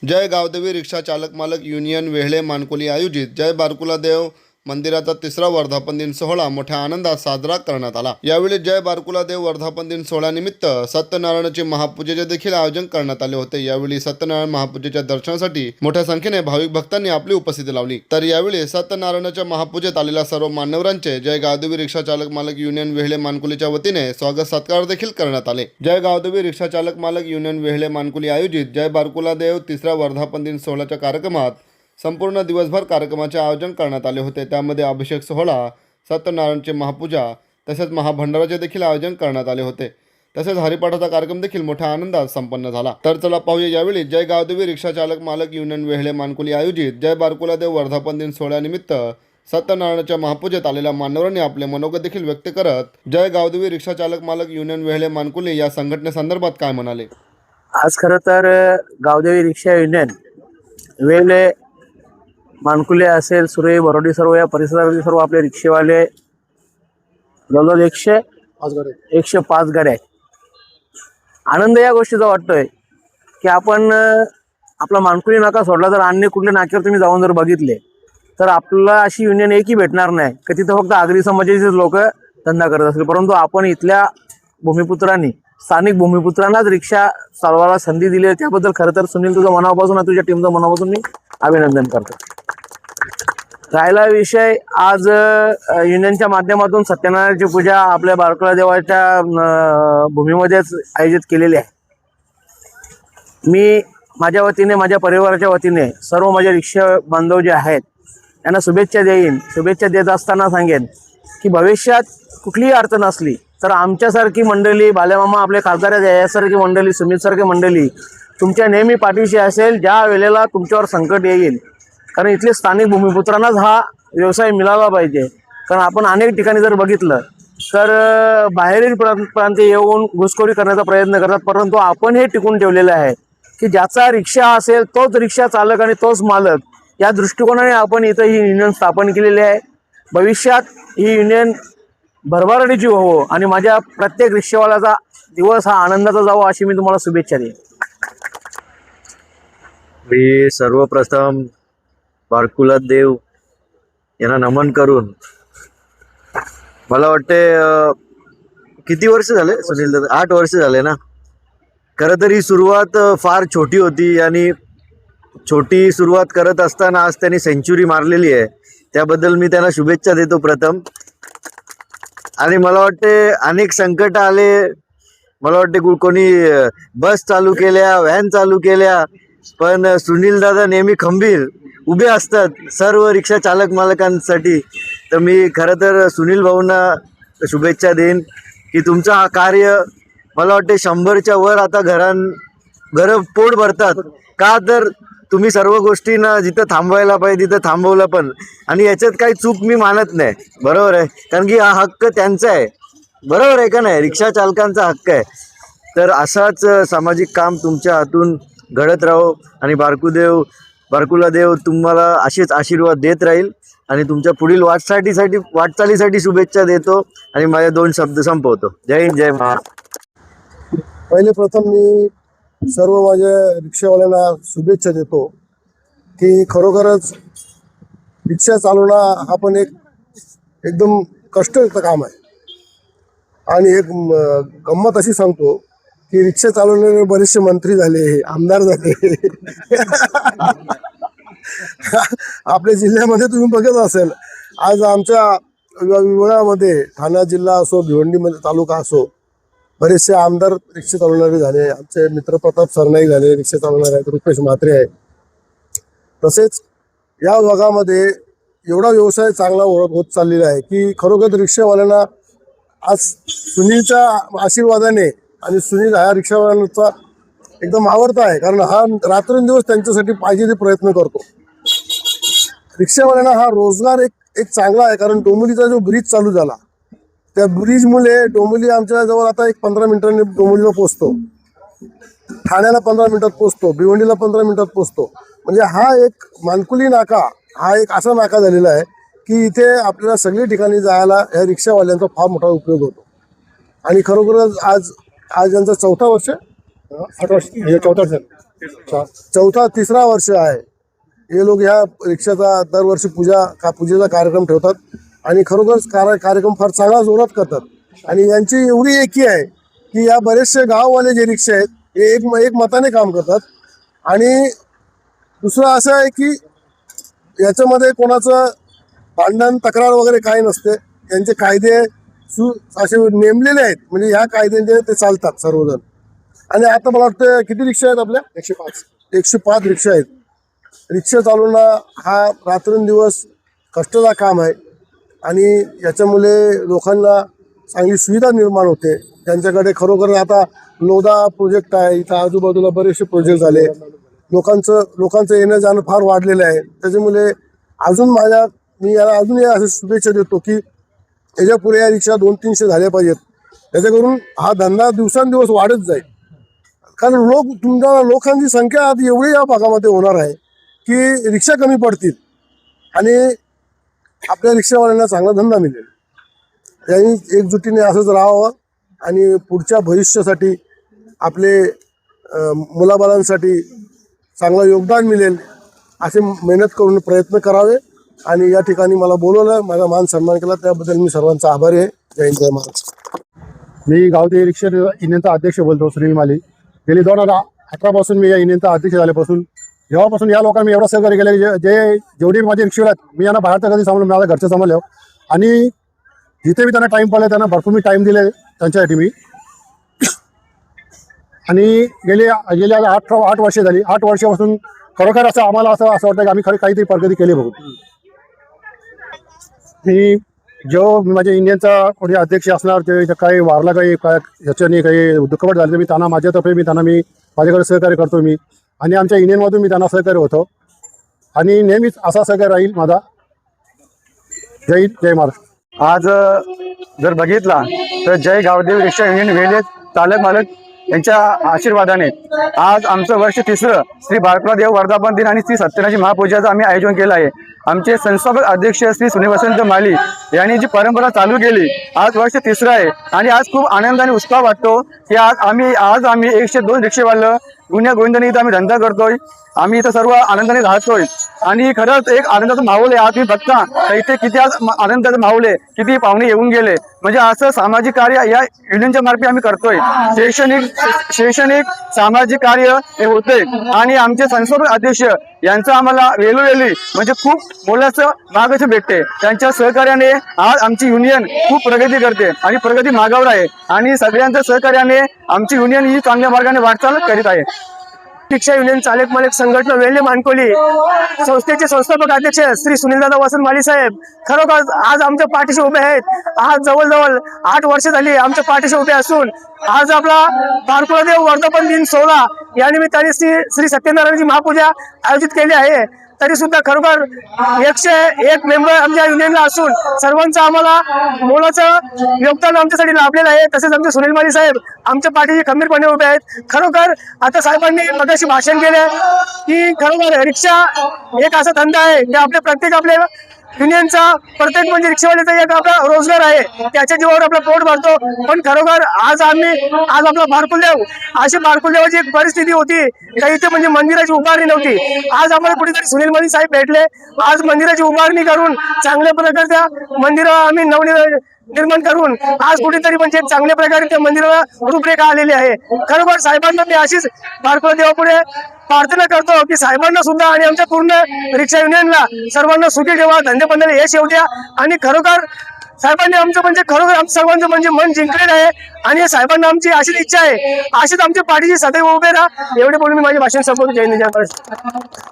जय गावदेवी रिक्षा चालक मालक युनियन वेहळे मानकोली आयोजित जय बारकुला देव मंदिराचा 3रा वर्धापन दिन सोहळा मोठ्या आनंदात साजरा करण्यात आला। यावेळी जय बारकुला देव वर्धापन दिन सोहळ्यानिमित्त सत्यनारायणाचे महापूजेचे देखील आयोजन करण्यात आले होते। यावेळी सत्यनारायण महापूजेच्या दर्शनासाठी मोठ्या संख्येने भाविक भक्तांनी आपली उपस्थिती लावली। तर यावेळी सत्यनारायणाच्या महापूजेत आलेल्या सर्व मान्यवरांचे जय गावदेवी रिक्षा चालक मालक युनियन वेहळे मानकुलीच्या वतीने स्वागत सत्कार देखील करण्यात आले। जय गावदेवी रिक्षा चालक मालक युनियन वेहळे मानकुली आयोजित जय बारकुला देव 3रा वर्धापन दिन सोहळ्याच्या कार्यक्रमात संपूर्ण दिवसभर कार्यक्रमाचे आयोजन करण्यात आले होते। त्यामध्ये अभिषेक सोहळा, सत्यनारायणची महापूजा तसेच महाभंडाराचे देखील आयोजन करण्यात आले होते। तसेच हरिपाठाचा कार्यक्रम देखील मोठ्या आनंदात संपन्न झाला। तर चला पाहूया यावेळी जय गावदेवी रिक्षा चालक मालक युनियन वेहळे मानकुली आयोजित जय बारकुला देव वर्धापन दिन सोहळ्यानिमित्त सत्यनारायणाच्या महापूजेत आलेल्या मान्यवरांनी आपले मनोगत देखील व्यक्त करत जय गावदेवी रिक्षा चालक मालक युनियन वेहळे मानकुली या संघटनेसंदर्भात काय म्हणाले। आज खरं तर गावदेवी रिक्षा युनियन वेहळे मानकुले असेल, सुरई, बरोडी सर्व या परिसरातील सर्व आपले रिक्षेवाले जवळजवळ 105 गाड्या आहेत। आनंद या गोष्टीचा वाटतोय की आपण आपला मानकुली नाका सोडला तर अन्य कुठल्या नाक्यावर तुम्ही जाऊन जर बघितले तर आपल्याला अशी युनियन एकही भेटणार नाही की तिथं फक्त आगरी समाजाचेच लोक धंदा करत असतील, परंतु आपण इथल्या भूमिपुत्रांनी, स्थानिक भूमिपुत्रांनाच रिक्षा चालवायला संधी दिली आहे। त्याबद्दल खरं तर सुनील, तुझं मनापासून, तुझ्या टीमचं मनापासून मी अभिनंदन करतो। राहिला विषय, आज युनियनच्या माध्यमातून सत्यनारायणाची पूजा आपल्या बारकुला देवाच्या भूमीमध्येच आयोजित केलेली आहे। मी माझ्या वतीने, माझ्या परिवाराच्या वतीने सर्व माझे रिक्षा बांधव जे आहेत त्यांना शुभेच्छा देईन। शुभेच्छा देत असताना सांगेन की भविष्यात कुठलीही अडचण असली तर आमच्यासारखी मंडळी, बालेमामा आपले खासदार यासारखी मंडळी, सुमितसारखी मंडळी तुमच्या नेहमी पाठीशी असेल ज्या वेळेला तुमच्यावर संकट येईल। कारण इथले स्थानिक भूमिपुत्रांनाच हा व्यवसाय मिळाला पाहिजे। कारण आपण अनेक ठिकाणी जर बघितलं तर बाहेरील प्रांत येऊन घुसखोरी करण्याचा प्रयत्न करतात, परंतु आपण हे टिकून ठेवलेलं आहे की ज्याचा रिक्षा असेल तोच रिक्षा चालक आणि तोच मालक, या दृष्टिकोनाने आपण इथं ही युनियन स्थापन केलेली आहे। भविष्यात ही युनियन भरभराटीची हो आणि माझ्या प्रत्येक रिक्षावाल्याचा दिवस हा आनंदाचा जावो अशी मी तुम्हाला शुभेच्छा देईन। मी सर्वप्रथम बारकुला देव यांना नमन करून, मला वाटते किती वर्ष झाले सुनील दादा? 8 वर्ष झाले ना। खरं तर ही सुरुवात फार छोटी होती आणि छोटी सुरुवात करत असताना आज त्यांनी सेंचुरी मारलेली आहे, त्याबद्दल मी त्यांना शुभेच्छा देतो प्रथम। आणि मला वाटते अनेक संकट आले, मला वाटते कोणी बस चालू केल्या, व्हॅन चालू केल्या, पण सुनील दादा नेहमी खंबीर उभे असतात सर्व रिक्षा चालक मालकांसाठी। तर मी खरं तर सुनील भाऊंना शुभेच्छा देईन की तुमचं हा कार्य, मला वाटते 100च्या वर आता घरं पोट भरतात का, तर तुम्ही सर्व गोष्टींना जिथं थांबवायला पाहिजे तिथं थांबवलं पण, आणि याच्यात काही चूक मी मानत नाही, बरोबर आहे, कारण की हा हक्क त्यांचा आहे, बरोबर आहे का नाही, रिक्षा चालकांचा हक्क आहे। तर असाच सामाजिक काम तुमच्या हातून घडत राहो आणि बारकुला देव तुम्हाला असेच आशीर्वाद देत राहील आणि तुमच्या पुढील वाटचालीसाठी शुभेच्छा देतो आणि माझे 2 शब्द संपवतो। जय हिंद, जय महाराष्ट्र। पहिले प्रथम मी सर्व माझ्या रिक्षावाल्यांना शुभेच्छा देतो की खरोखरच रिक्षा चालवणं हा पण एकदम कष्टाचं काम आहे। आणि एक गंमत अशी सांगतो की रिक्षा चालवणारे बरेचसे मंत्री झाले, आमदार झाले आपल्या जिल्ह्यामध्ये तुम्ही बघत असेल, आज आमच्या विभागामध्ये ठाणा जिल्हा असो, भिवंडीमध्ये तालुका असो, बरेचसे आमदार रिक्षा चालवणारे झाले। आमचे मित्र प्रताप सरनाईक झाले, रिक्षा चालवणारे आहेत, रुपेश म्हात्रे आहे। तसेच या भागामध्ये एवढा व्यवसाय चांगला होत चाललेला आहे की खरोखर रिक्षावाल्यांना आज सुनीलच्या आशीर्वादाने, आणि सुनील हा रिक्षावाल्यांचा एकदम आवडता आहे कारण हा रात्रंदिवस त्यांच्यासाठी पाहिजे ते प्रयत्न करतो। रिक्षावाल्यांना हा रोजगार एक चांगला आहे, कारण डोंबिवलीचा जो ब्रिज चालू झाला त्या ब्रिजमुळे डोंबिवली आमच्या जवळ आता 15 मिनिटांनी डोंबिवलीला पोचतो, ठाण्याला 15 मिनिटात पोचतो, भिवंडीला 15 मिनिटात पोचतो। म्हणजे हा एक मानकुली नाका हा एक असा नाका झालेला आहे की इथे आपल्याला सगळी ठिकाणी जायला ह्या रिक्षावाल्यांचा फार मोठा उपयोग होतो। आणि खरोखरच आज यांचं 4थं वर्ष, 8 वर्ष, 4थं वर्ष तिसरा वर्ष आहे. हे लोक ह्या रिक्षाचा दरवर्षी पूजेचा कार्यक्रम ठेवतात आणि खरोखर कार्यक्रम फार चांगला जोरात करतात. आणि यांची एवढी एकी आहे की या बरेचसे गाववाले जे रिक्षा आहेत हे एक मताने काम करतात. आणि दुसरं असं आहे की याच्यामध्ये कोणाचं भांडण तक्रार वगैरे काही नसते. यांचे कायदे असे नेमलेले आहेत, म्हणजे ह्या कायद्यांचे ते चालतात सर्वजण. आणि आता मला वाटतं किती रिक्षा आहेत आपल्या? 105 रिक्षा आहेत. रिक्षा चालवणं हा रात्रंदिवस कष्टाचा काम आहे आणि याच्यामुळे लोकांना चांगली सुविधा निर्माण होते. त्यांच्याकडे खरोखर आता लोधा प्रोजेक्ट आहे, इथं आजूबाजूला बरेचसे प्रोजेक्ट झाले. लोकांचं येणं जाणं फार वाढलेलं आहे. त्याच्यामुळे मी याला अजूनही असे शुभेच्छा देतो की याच्या पुढे या रिक्षा 200-300 झाल्या पाहिजेत. त्याच्याकरून हा धंदा दिवसांदिवस वाढत जाईल. कारण लोकांची संख्या आता एवढी या भागामध्ये होणार आहे की रिक्षा कमी पडतील आणि आपल्या रिक्षावाल्यांना चांगला धंदा मिळेल. यांनी एकजुटीने असंच राहावं आणि पुढच्या भविष्यासाठी आपले मुलाबाळांसाठी चांगलं योगदान मिळेल असे मेहनत करून प्रयत्न करावे. आणि या ठिकाणी मला बोलवलं, माझा मान सन्मान केला, त्याबद्दल मी सर्वांचा आभारी आहे. जय हिंद, जय महाराष्ट्र. मी गावदेवी रिक्षा युनियनचा अध्यक्ष बोलतो, सुनील माली. गेली 2018 पासून मी या युनियनचा अध्यक्ष झाल्यापासून जेव्हापासून या लोकांनी एवढं सहकार्य केलं जेवढी माझे रिक्षावाले आहेत, मी यांना बाहेरचं कधी सांभाळलं, माझ्या घरचं सांभाळलं. आणि जिथे मी त्यांना टाईम पाहिलं त्यांना भरपूर मी टाईम दिले त्यांच्यासाठी मी. आणि गेली 8 वर्षे झाली. 8 वर्षापासून खरोखर आम्हाला असं वाटतं की आम्ही काहीतरी प्रगती केली बघून. मी माझ्या युनियनचा कोणी अध्यक्ष असणार ते काही वारला काही याच्याने काही दुःखपट झालं तर मी त्यांना माझ्याकडे सहकार्य करतो मी. आणि आमच्या युनियनमधून मी त्यांना सहकार्य होतो आणि नेहमीच असा सहकार्य राहील माझा. जय हिंद, जय महाराष्ट्र. आज जर बघितला तर जय गावदेवी रिक्षा युनियन वेळे चालक मालक यांच्या आशीर्वादाने आज आमचं वर्ष 3रं श्री बारकुला देव वर्धापन दिन आणि श्री सत्यनारायण महापूजेचं आम्ही आयोजन केलं आहे. आमचे संस्थापक अध्यक्ष श्री सुनील वसंत माली यांनी जी परंपरा चालू केली, आज वर्ष 3रं आहे. आणि आज खूप आनंद आणि उत्साह वाटतो की आज आम्ही 102 रिक्षेवालं गुन्ह्या गोविंदाने इथं आम्ही धंदा करतोय. आम्ही इथं सर्व आनंदाने राहतोय आणि खरंच एक आनंदाचा माहोल आहे. आज तुम्ही बघता तर इथे किती आज आनंदाचा माहोल आहे, किती पाहुणे येऊन गेले. म्हणजे असं सामाजिक कार्य या युनियनच्या मार्फत आम्ही करतोय. शैक्षणिक सामाजिक कार्य हे होते. आणि आमचे संस्थापक अध्यक्ष यांचं आम्हाला वेळोवेळी म्हणजे खूप मोलाचं मार्गदर्शन भेटते. त्यांच्या सहकार्याने आज आमची युनियन खूप प्रगती करते आणि प्रगती मार्गावर आहे. आणि सगळ्यांच्या सहकार्याने आमची युनियन ही चांगल्या मार्गाने वाटचाल करीत आहे. रिक्षा युनियन चालक मालक संघटना वेल्हे मानकोली संस्थेचे संस्थापक अध्यक्ष श्री सुनीलदादा वसंत माली साहेब खरोखर आज आमच्या पाठीशी उभे आहेत. आज जवळजवळ 8 वर्ष झाली आमच्या पाठीशी उभे असून आज आपला बारकुला देव वर्धापन दिन 16 या निमित्ताने श्री सत्यनारायणची महापूजा आयोजित केली आहे. तरी सुद्धा खरोखर 101 मेंबर आमच्या युनियनला असून सर्वांचं आम्हाला मोलाचं योगदान आमच्यासाठी लाभलेलं आहे. तसेच आमचे सुनील माली साहेब आमच्या पाठीशी खंबीरपणे उभे आहेत. खरोखर आता साहेबांनी मगाशी भाषण केले की खरोखर रिक्षा एक असा धंदा आहे की आपल्या युनियनचा प्रत्येक म्हणजे रिक्षावाल्याचा एक आपला रोजगार आहे, त्याच्या जीवावर आपलं पोट भरतो. पण खरोखर आज आपला बारकुलदेव अशी बारकुलदेवाची एक परिस्थिती होती काही इथे म्हणजे मंदिराची उभारणी नव्हती. आज आम्हाला कुठेतरी सुनील माली साहेब भेटले. आज मंदिराची उभारणी करून चांगल्या प्रकारच्या मंदिर आम्ही निर्माण करून आज कुठेतरी म्हणजे चांगल्या प्रकारे त्या मंदिराला रूपरेखा आलेली आहे. खरोखर साहेबांना मी अशीच बारकुला देवापुढे प्रार्थना करतो की साहेबांना सुद्धा आणि आमच्या पूर्ण रिक्षा युनियनला सर्वांना सुखी ठेवा, धंदेपंदाला यश येऊ द्या. आणि खरोखर साहेबांनी आमचं म्हणजे खरोखर आमचं सर्वांचं म्हणजे मन जिंकलेलं आहे. आणि साहेबांना आमची अशीच इच्छा आहे, अशीच आमच्या पाठीशी सदैव उभे राहा. एवढे बोलून मी माझे भाषण संपवतो. जय हिंद, जय महाराष्ट्र.